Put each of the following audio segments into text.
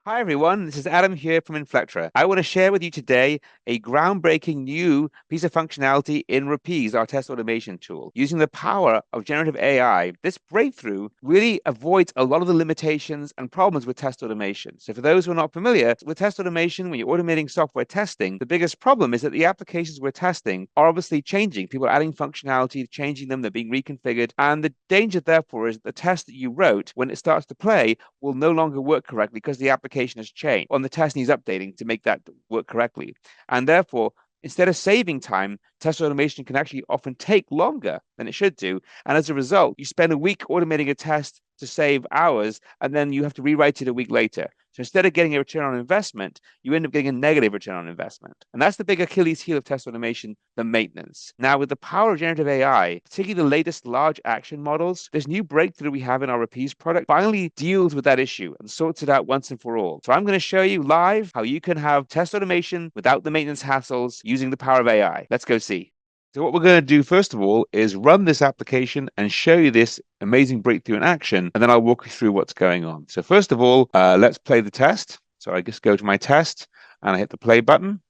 Hi everyone, this is Adam here from Inflectra. I want to share with you today a groundbreaking new piece of functionality in Rapise, our test automation tool. Using the power of generative AI, this breakthrough really avoids a lot of the limitations and problems with test automation. So for those who are not familiar with test automation, when you're automating software testing, the biggest problem is that the applications we're testing are obviously changing. People are adding functionality, changing them, they're being reconfigured. And the danger, therefore, is that the test that you wrote, when it starts to play, will no longer work correctly because the application has changed and the test needs updating to make that work correctly. And therefore, instead of saving time, test automation can actually often take longer than it should do. And as a result, you spend a week automating a test to save hours, and then you have to rewrite it a week later. So instead of getting a return on investment, you end up getting a negative return on investment. And that's the big Achilles heel of test automation, the maintenance. Now, with the power of generative AI, particularly the latest large action models, this new breakthrough we have in our Rapise product finally deals with that issue and sorts it out once and for all. So I'm going to show you live how you can have test automation without the maintenance hassles using the power of AI. Let's go see. So what we're going to do first of all is run this application and show you this amazing breakthrough in action, and then I'll walk you through what's going on. So first of all, let's play the test. So I just go to my test and I hit the play button,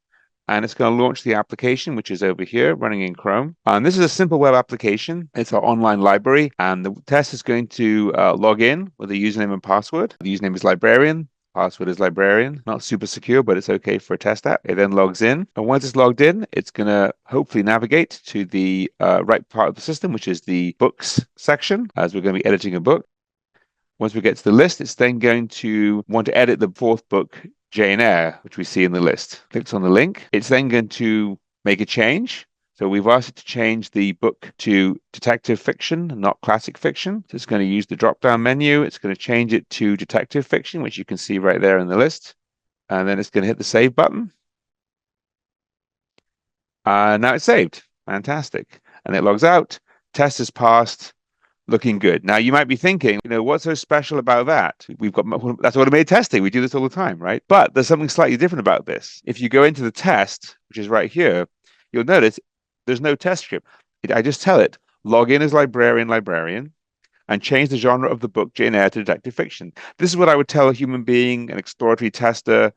and it's going to launch the application, which is over here running in Chrome. And this is a simple web application. It's our online library, and the test is going to log in with a username and password. The username is librarian. Password is librarian. Not super secure, but it's okay for a test app. It then logs in. And once it's logged in, it's going to hopefully navigate to the right part of the system, which is the books section, as we're going to be editing a book. Once we get to the list, it's then going to want to edit the fourth book, Jane Eyre, which we see in the list. Clicks on the link. It's then going to make a change. So we've asked it to change the book to detective fiction, not classic fiction. So it's going to use the drop-down menu. It's going to change it to detective fiction, which you can see right there in the list. And then it's going to hit the save button. Now it's saved. Fantastic. And it logs out. Test is passed. Looking good. Now you might be thinking, what's so special about that? That's automated testing. We do this all the time, right? But there's something slightly different about this. If you go into the test, which is right here, you'll notice there's no test script. I just tell it, log in as librarian, and change the genre of the book Jane Eyre to detective fiction. This is what I would tell a human being, an exploratory tester,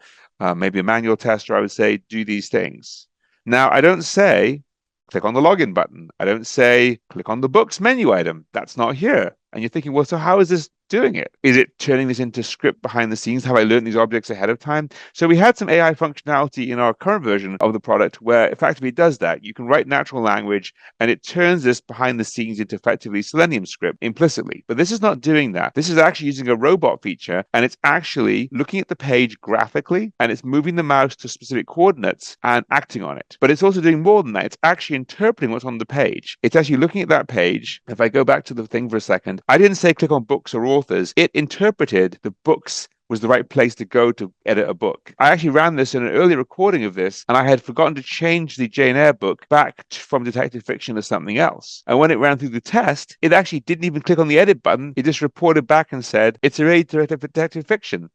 maybe a manual tester. I would say, do these things. Now, I don't say, click on the login button. I don't say, click on the books menu item. That's not here. And you're thinking, well, so how is this doing it? Is it turning this into script behind the scenes? Have I learned these objects ahead of time? So we had some AI functionality in our current version of the product where effectively it does that. You can write natural language and it turns this behind the scenes into effectively Selenium script implicitly. But this is not doing that. This is actually using a robot feature, and it's actually looking at the page graphically, and it's moving the mouse to specific coordinates and acting on it. But it's also doing more than that. It's actually interpreting what's on the page. It's actually looking at that page. If I go back to the thing for a second, I didn't say click on books or authors. It interpreted the books was the right place to go to edit a book. I actually ran this in an early recording of this, and I had forgotten to change the Jane Eyre book back from detective fiction to something else. And when it ran through the test, it actually didn't even click on the edit button. It just reported back and said, it's already detective fiction.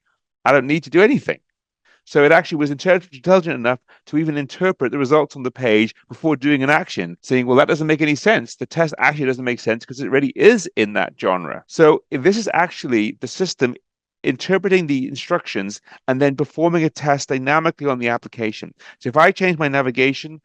I don't need to do anything. So it actually was intelligent enough to even interpret the results on the page before doing an action, saying, well, that doesn't make any sense. The test actually doesn't make sense because it already is in that genre. So if this is actually the system interpreting the instructions and then performing a test dynamically on the application. So if I change my navigation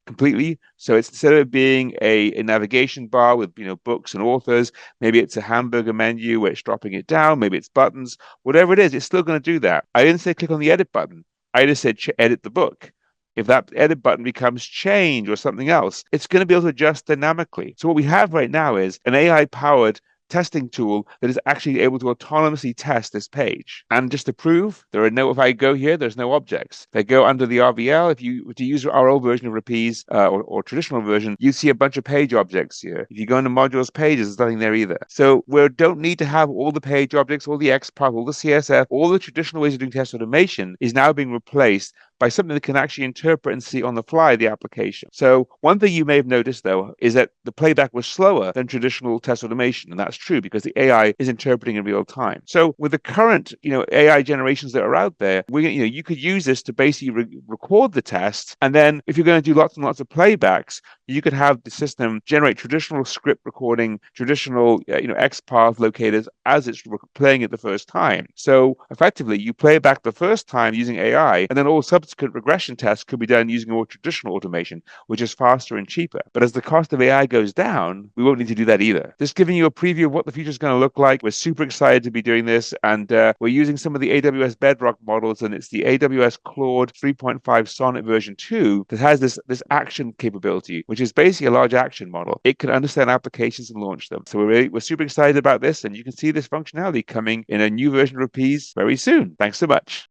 completely, so it's instead of being a navigation bar with books and authors, maybe it's a hamburger menu where it's dropping it down, maybe it's buttons, whatever it is, it's still going to do that. I didn't say click on the edit button. I just said edit the book. If that edit button becomes change or something else, it's going to be able to adjust dynamically. So what we have right now is an AI-powered testing tool that is actually able to autonomously test this page. And just to prove, if I go here, there's no objects. If I go under the RVL, if you use our old version of Rapise or traditional version, you see a bunch of page objects here. If you go into modules pages, there's nothing there either. So we don't need to have all the page objects, all the XPath, all the CSF, all the traditional ways of doing test automation is now being replaced by something that can actually interpret and see on the fly the application. So one thing you may have noticed, though, is that the playback was slower than traditional test automation. And that's true because the AI is interpreting in real time. So with the current, AI generations that are out there, you could use this to basically record the test. And then if you're going to do lots and lots of playbacks, you could have the system generate traditional script recording, traditional, XPath locators as it's playing it the first time. So effectively, you play back the first time using AI, and then all subsequent regression tests could be done using more traditional automation, which is faster and cheaper. But as the cost of AI goes down, we won't need to do that either. Just giving you a preview of what the future is going to look like. We're super excited to be doing this, and we're using some of the AWS Bedrock models, and it's the AWS Claude 3.5 Sonnet version 2 that has this action capability, which is basically a large action model. It can understand applications and launch them. So we're super excited about this, and you can see this functionality coming in a new version of Rapise very soon. Thanks so much.